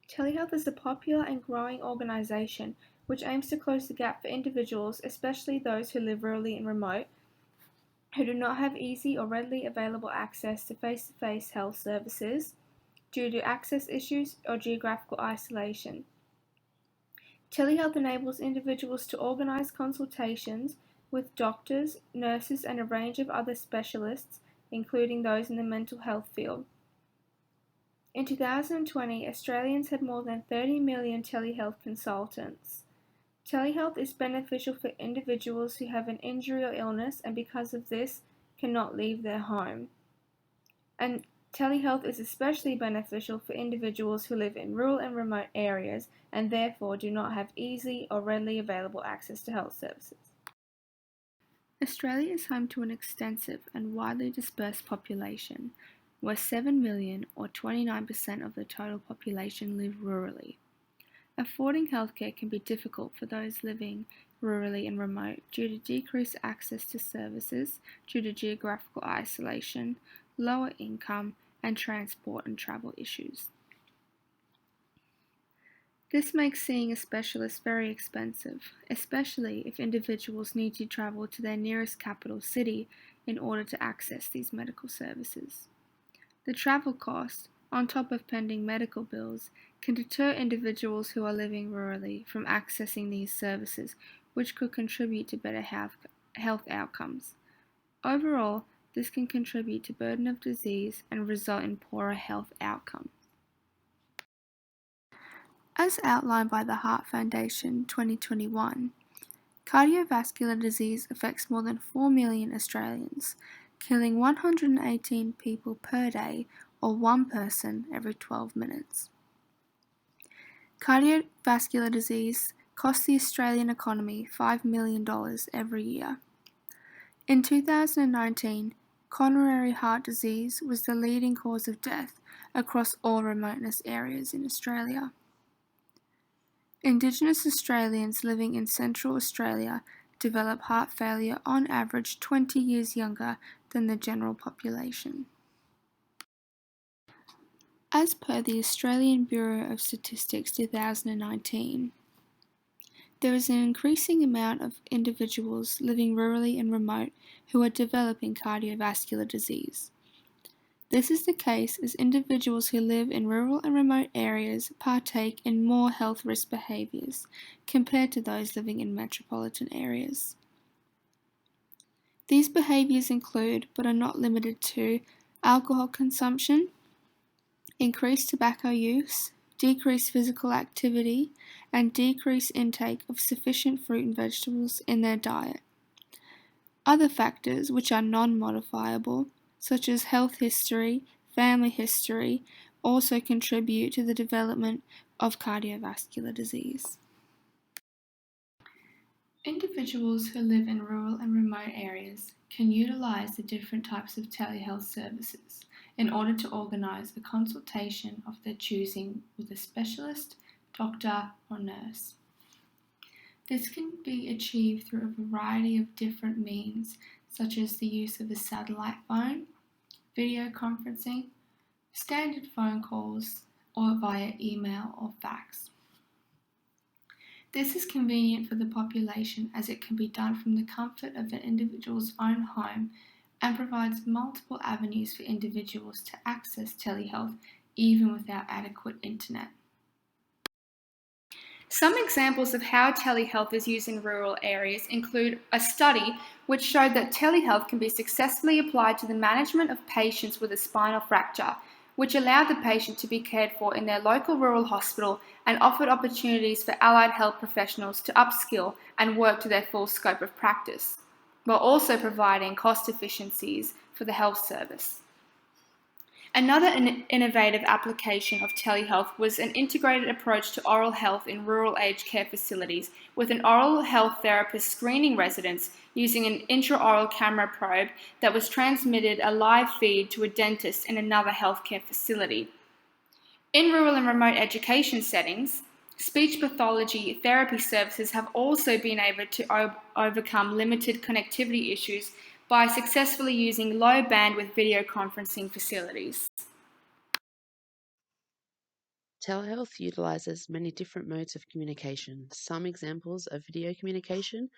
Telehealth is a popular and growing organisation which aims to close the gap for individuals, especially those who live rurally and remote, who do not have easy or readily available access to face-to-face health services due to access issues or geographical isolation. Telehealth enables individuals to organise consultations with doctors, nurses and a range of other specialists, including those in the mental health field. In 2020, Australians had more than 30 million telehealth consultants. Telehealth is beneficial for individuals who have an injury or illness and because of this cannot leave their home. And telehealth is especially beneficial for individuals who live in rural and remote areas and therefore do not have easy or readily available access to health services. Australia is home to an extensive and widely dispersed population, where 7 million or 29% of the total population live rurally. Affording healthcare can be difficult for those living rurally and remote due to decreased access to services due to geographical isolation, lower income, and transport and travel issues. This makes seeing a specialist very expensive, especially if individuals need to travel to their nearest capital city in order to access these medical services. The travel cost, on top of pending medical bills, can deter individuals who are living rurally from accessing these services, which could contribute to better health outcomes. Overall, this can contribute to burden of disease and result in poorer health outcomes. As outlined by the Heart Foundation 2021, cardiovascular disease affects more than 4 million Australians, killing 118 people per day or one person every 12 minutes. Cardiovascular disease costs the Australian economy $5 million every year. In 2019, coronary heart disease was the leading cause of death across all remoteness areas in Australia. Indigenous Australians living in Central Australia develop heart failure on average 20 years younger than the general population. As per the Australian Bureau of Statistics 2019, there is an increasing amount of individuals living rurally and remote who are developing cardiovascular disease. This is the case as individuals who live in rural and remote areas partake in more health risk behaviours compared to those living in metropolitan areas. These behaviours include, but are not limited to, alcohol consumption, increased tobacco use, decreased physical activity, and decreased intake of sufficient fruit and vegetables in their diet. Other factors which are non-modifiable, such as health history, family history, also contribute to the development of cardiovascular disease. Individuals who live in rural and remote areas can utilise the different types of telehealth services in order to organise a consultation of their choosing with a specialist, doctor or nurse. This can be achieved through a variety of different means, such as the use of a satellite phone, video conferencing, standard phone calls, or via email or fax. This is convenient for the population as it can be done from the comfort of an individual's own home and provides multiple avenues for individuals to access telehealth even without adequate internet. Some examples of how telehealth is used in rural areas include a study which showed that telehealth can be successfully applied to the management of patients with a spinal fracture, which allowed the patient to be cared for in their local rural hospital and offered opportunities for allied health professionals to upskill and work to their full scope of practice, while also providing cost efficiencies for the health service. Another innovative application of telehealth was an integrated approach to oral health in rural aged care facilities, with an oral health therapist screening residents using an intraoral camera probe that was transmitted a live feed to a dentist in another healthcare facility. In rural and remote education settings, speech pathology therapy services have also been able to overcome limited connectivity issues by successfully using low bandwidth video conferencing facilities. Telehealth utilizes many different modes of communication. Some examples are video communication,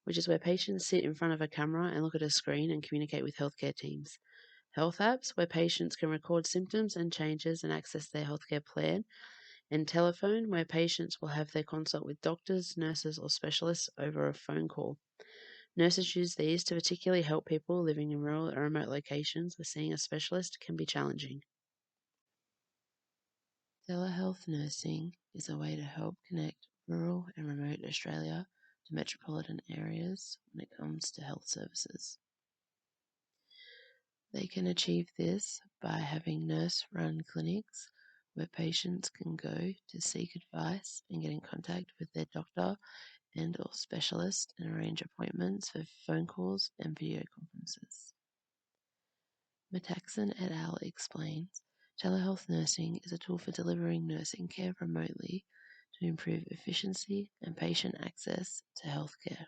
which is where patients sit in front of a camera and look at a screen and communicate with healthcare teams. Health apps, where patients can record symptoms and changes and access their healthcare plan. And telephone, where patients will have their consult with doctors, nurses, or specialists over a phone call. Nurses use these to particularly help people living in rural or remote locations where seeing a specialist can be challenging. Telehealth nursing is a way to help connect rural and remote Australia to metropolitan areas when it comes to health services. They can achieve this by having nurse-run clinics where patients can go to seek advice and get in contact with their doctor and or specialist and arrange appointments for phone calls and video conferences. Metaxen et al. Explains, telehealth nursing is a tool for delivering nursing care remotely to improve efficiency and patient access to healthcare.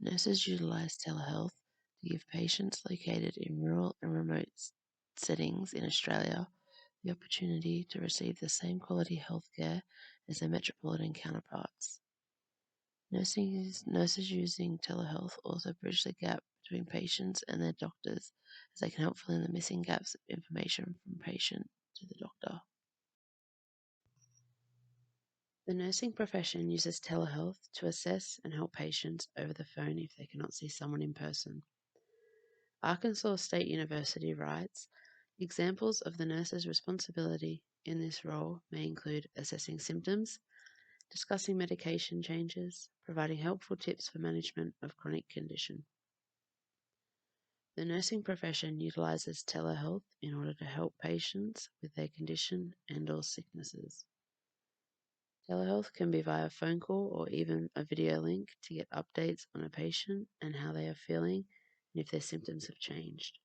Nurses utilize telehealth to give patients located in rural and remote settings in Australia the opportunity to receive the same quality healthcare as their metropolitan counterparts. Nurses using telehealth also bridge the gap between patients and their doctors as they can help fill in the missing gaps of information from patient to the doctor. The nursing profession uses telehealth to assess and help patients over the phone if they cannot see someone in person. Arkansas State University writes, examples of the nurse's responsibility in this role may include assessing symptoms, discussing medication changes, providing helpful tips for management of chronic condition. The nursing profession utilizes telehealth in order to help patients with their condition and or sicknesses. Telehealth can be via phone call or even a video link to get updates on a patient and how they are feeling and if their symptoms have changed.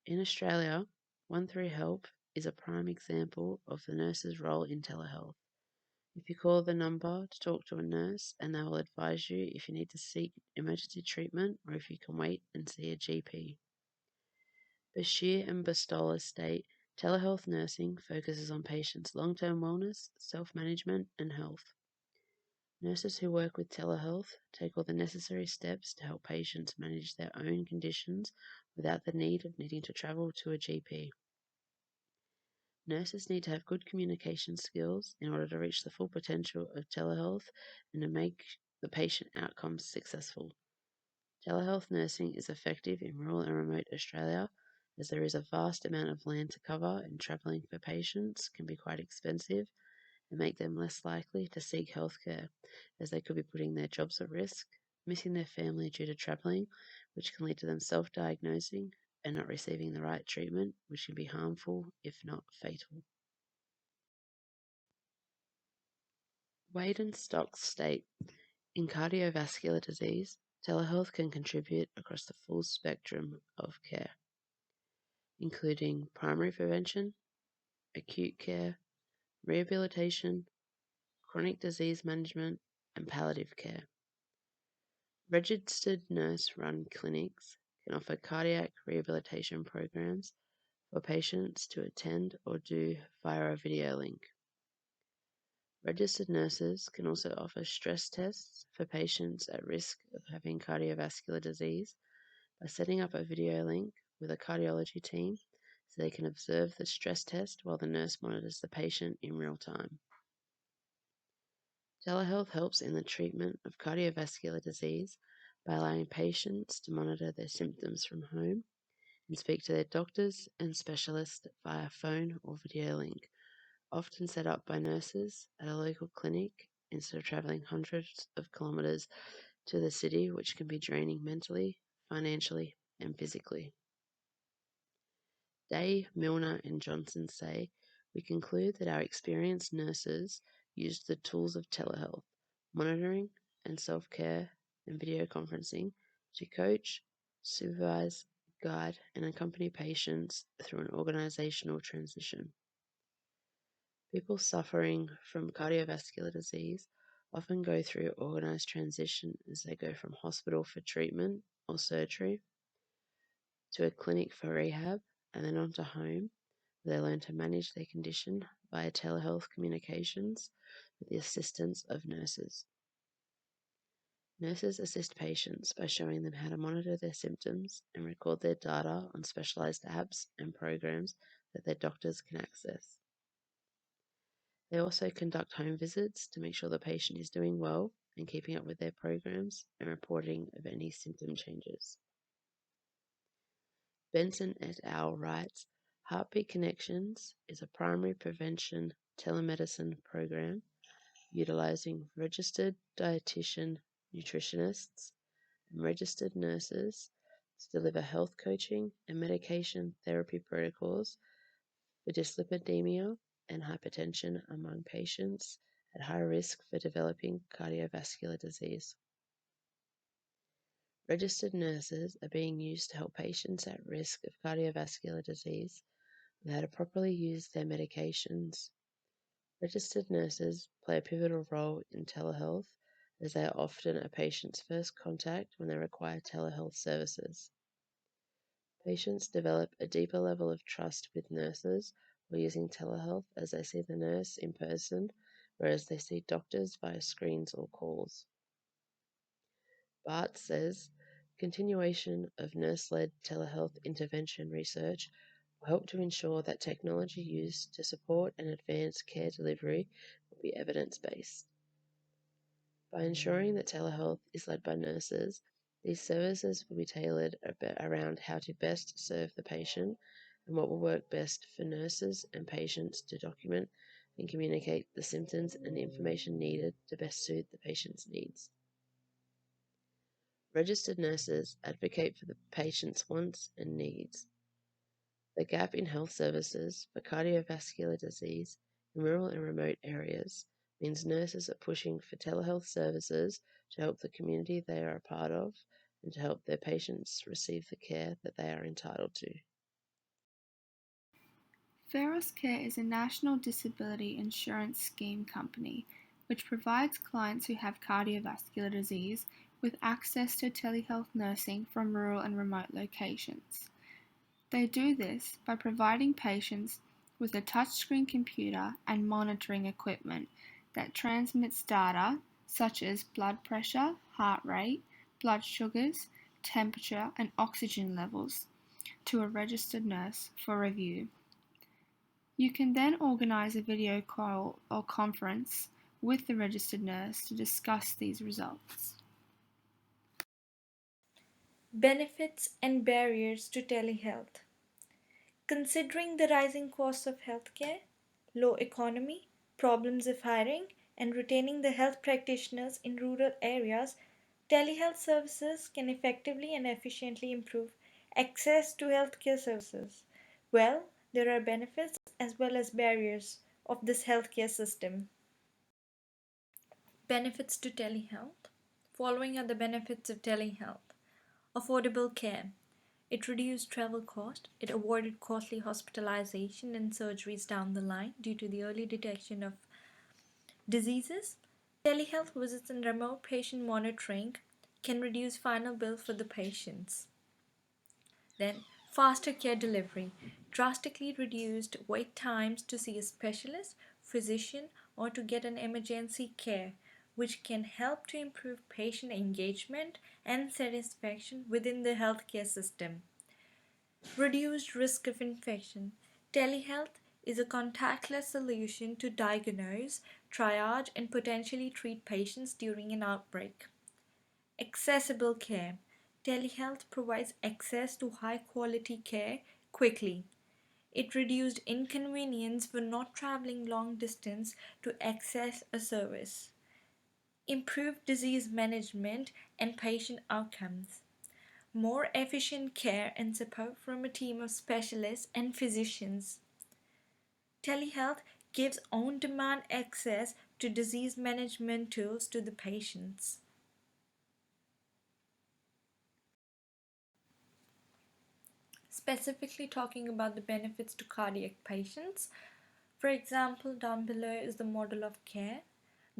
In Australia, 13Help is a prime example of the nurse's role in telehealth. If you call the number to talk to a nurse and they will advise you if you need to seek emergency treatment or if you can wait and see a GP. Bashir and Bastola state telehealth nursing focuses on patients' long-term wellness, self-management and health. Nurses who work with telehealth take all the necessary steps to help patients manage their own conditions without the need of needing to travel to a GP. Nurses need to have good communication skills in order to reach the full potential of telehealth and to make the patient outcomes successful. Telehealth nursing is effective in rural and remote Australia as there is a vast amount of land to cover and travelling for patients can be quite expensive and make them less likely to seek healthcare as they could be putting their jobs at risk, missing their family due to travelling, which can lead to them self-diagnosing and not receiving the right treatment, which can be harmful, if not fatal. Wade and Stocks state, in cardiovascular disease, telehealth can contribute across the full spectrum of care, including primary prevention, acute care, rehabilitation, chronic disease management, and palliative care. Registered nurse-run clinics can offer cardiac rehabilitation programs for patients to attend or do via a video link. Registered nurses can also offer stress tests for patients at risk of having cardiovascular disease by setting up a video link with a cardiology team so they can observe the stress test while the nurse monitors the patient in real time. Telehealth helps in the treatment of cardiovascular disease by allowing patients to monitor their symptoms from home and speak to their doctors and specialists via phone or video link, often set up by nurses at a local clinic instead of travelling hundreds of kilometres to the city, which can be draining mentally, financially, and physically. Day, Milner, and Johnson say, we conclude that our experienced nurses used the tools of telehealth, monitoring, and self-care and video conferencing to coach, supervise, guide, and accompany patients through an organizational transition. People suffering from cardiovascular disease often go through organized transition as they go from hospital for treatment or surgery to a clinic for rehab and then onto home, They learn to manage their condition via telehealth communications with the assistance of nurses. Nurses assist patients by showing them how to monitor their symptoms and record their data on specialized apps and programs that their doctors can access. They also conduct home visits to make sure the patient is doing well and keeping up with their programs and reporting of any symptom changes. Benson et al. Writes, Heartbeat Connections is a primary prevention telemedicine program utilizing registered dietitian nutritionists and registered nurses to deliver health coaching and medication therapy protocols for dyslipidemia and hypertension among patients at high risk for developing cardiovascular disease. Registered nurses are being used to help patients at risk of cardiovascular disease with how to properly use their medications. Registered nurses play a pivotal role in telehealth as they are often a patient's first contact when they require telehealth services. Patients develop a deeper level of trust with nurses while using telehealth as they see the nurse in person, whereas they see doctors via screens or calls. Bartz says, continuation of nurse-led telehealth intervention research will help to ensure that technology used to support and advance care delivery will be evidence-based. By ensuring that telehealth is led by nurses, these services will be tailored around how to best serve the patient and what will work best for nurses and patients to document and communicate the symptoms and the information needed to best suit the patient's needs. Registered nurses advocate for the patient's wants and needs. The gap in health services for cardiovascular disease in rural and remote areas means nurses are pushing for telehealth services to help the community they are a part of and to help their patients receive the care that they are entitled to. Feros Care is a national disability insurance scheme company which provides clients who have cardiovascular disease with access to telehealth nursing from rural and remote locations. They do this by providing patients with a touchscreen computer and monitoring equipment that transmits data such as blood pressure, heart rate, blood sugars, temperature, and oxygen levels to a registered nurse for review. You can then organize a video call or conference with the registered nurse to discuss these results. Benefits and barriers to telehealth. Considering the rising costs of healthcare, low economy, problems of hiring and retaining the health practitioners in rural areas, telehealth services can effectively and efficiently improve access to healthcare services. Well, there are benefits as well as barriers of this healthcare system. Benefits to telehealth. Following are the benefits of telehealth. Affordable care. It reduced travel cost. It avoided costly hospitalization and surgeries down the line due to the early detection of diseases. Telehealth visits and remote patient monitoring can reduce final bill for the patients. Then, faster care delivery. Drastically reduced wait times to see a specialist, physician, or to get an emergency care, which can help to improve patient engagement and satisfaction within the healthcare system. Reduced risk of infection. Telehealth is a contactless solution to diagnose, triage, and potentially treat patients during an outbreak. Accessible care. Telehealth provides access to high quality care quickly. It reduced inconvenience for not traveling long distance to access a service. Improved disease management and patient outcomes. More efficient care and support from a team of specialists and physicians. Telehealth gives on demand access to disease management tools to the patients. Specifically talking about the benefits to cardiac patients. For example, down below is the model of care.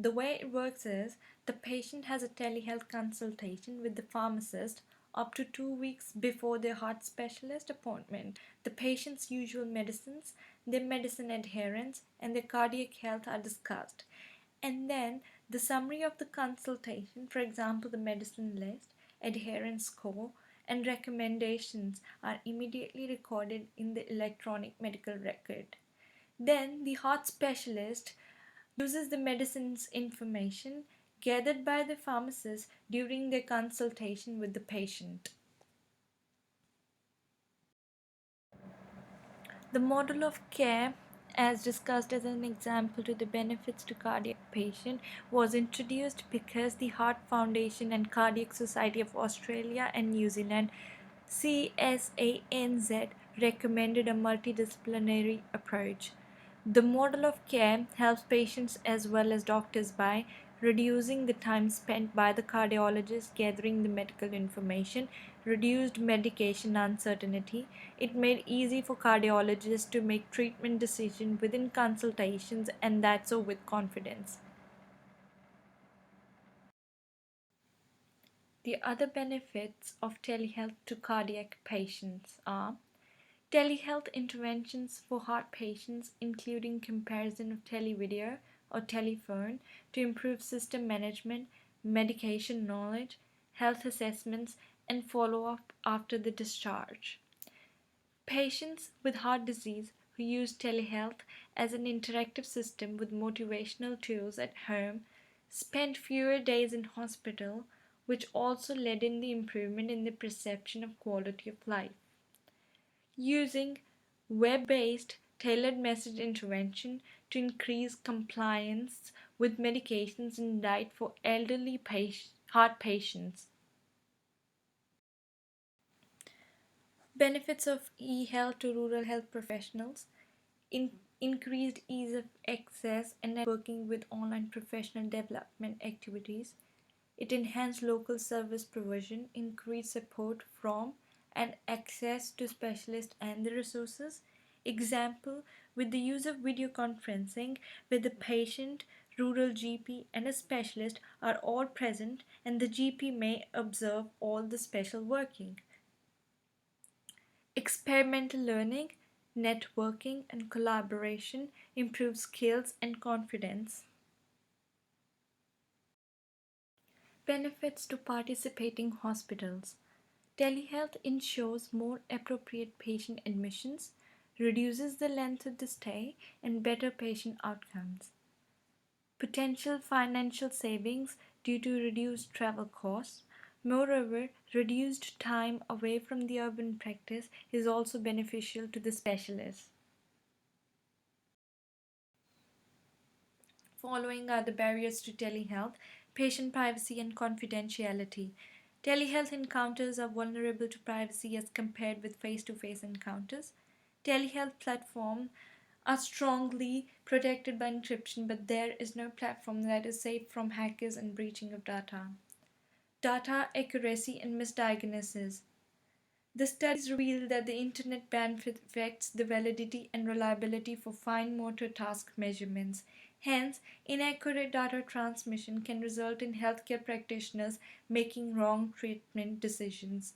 The way it works is the patient has a telehealth consultation with the pharmacist up to 2 weeks before their heart specialist appointment. The patient's usual medicines, their medicine adherence, and their cardiac health are discussed. And then the summary of the consultation, for example, the medicine list, adherence score, and recommendations are immediately recorded in the electronic medical record. Then the heart specialist uses the medicine's information gathered by the pharmacist during their consultation with the patient. The model of care, as discussed as an example to the benefits to cardiac patient, was introduced because the Heart Foundation and Cardiac Society of Australia and New Zealand CSANZ recommended a multidisciplinary approach. The model of care helps patients as well as doctors by reducing the time spent by the cardiologist gathering the medical information, reduced medication uncertainty. It made easy for cardiologists to make treatment decisions within consultations, and that so with confidence. The other benefits of telehealth to cardiac patients are telehealth interventions for heart patients, including comparison of televideo or telephone to improve system management, medication knowledge, health assessments, and follow up after the discharge. Patients with heart disease who use telehealth as an interactive system with motivational tools at home spent fewer days in hospital, which also led in the improvement in the perception of quality of life. Using web-based tailored message intervention to increase compliance with medications and diet for elderly heart patients. Benefits of e-health to rural health professionals: increased ease of access and networking with online professional development activities. It enhanced local service provision, increased support from and access to specialists and the resources. Example, with the use of video conferencing where the patient, rural GP and a specialist are all present and the GP may observe all the special working. Experimental learning, networking and collaboration improve skills and confidence. Benefits to participating hospitals. Telehealth ensures more appropriate patient admissions, reduces the length of the stay, and better patient outcomes. Potential financial savings due to reduced travel costs. Moreover, reduced time away from the urban practice is also beneficial to the specialist. Following are the barriers to telehealth: patient privacy and confidentiality. Telehealth encounters are vulnerable to privacy as compared with face-to-face encounters. Telehealth platforms are strongly protected by encryption, but there is no platform that is safe from hackers and breaching of data. Data accuracy and misdiagnosis. The studies reveal that the internet ban affects the validity and reliability for fine motor task measurements. Hence, inaccurate data transmission can result in healthcare practitioners making wrong treatment decisions.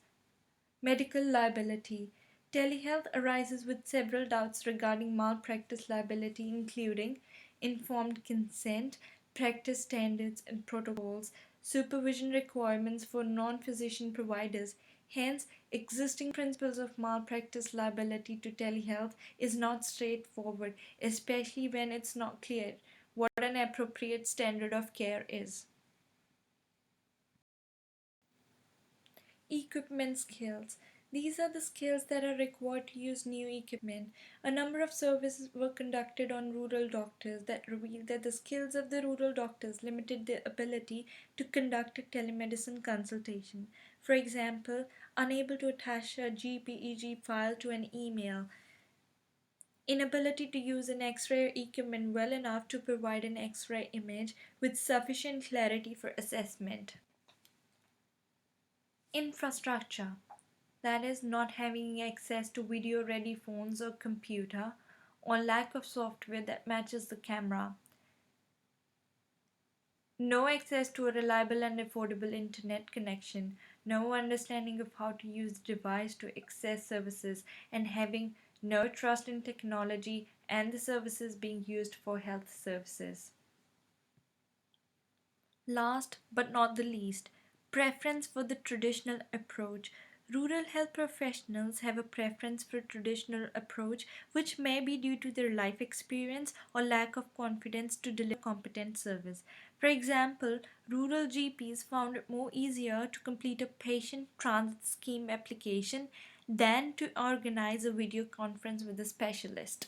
Medical liability. Telehealth arises with several doubts regarding malpractice liability, including informed consent, practice standards and protocols, supervision requirements for non-physician providers. Hence, existing principles of malpractice liability to telehealth is not straightforward, especially when it's not clear what an appropriate standard of care is. Equipment skills. These are the skills that are required to use new equipment. A number of surveys were conducted on rural doctors that revealed that the skills of the rural doctors limited their ability to conduct a telemedicine consultation. For example, unable to attach a GPEG file to an email, inability to use an X-ray equipment well enough to provide an X-ray image with sufficient clarity for assessment. Infrastructure, that is, not having access to video ready phones or computer, or lack of software that matches the camera. No access to a reliable and affordable internet connection. no understanding of how to use the device to access services, and having no trust in technology and the services being used for health services. Last but not the least, preference for the traditional approach. Rural health professionals have a preference for traditional approach, which may be due to their life experience or lack of confidence to deliver competent service. For example, rural GPs found it more easier to complete a patient transit scheme application than to organize a video conference with a specialist.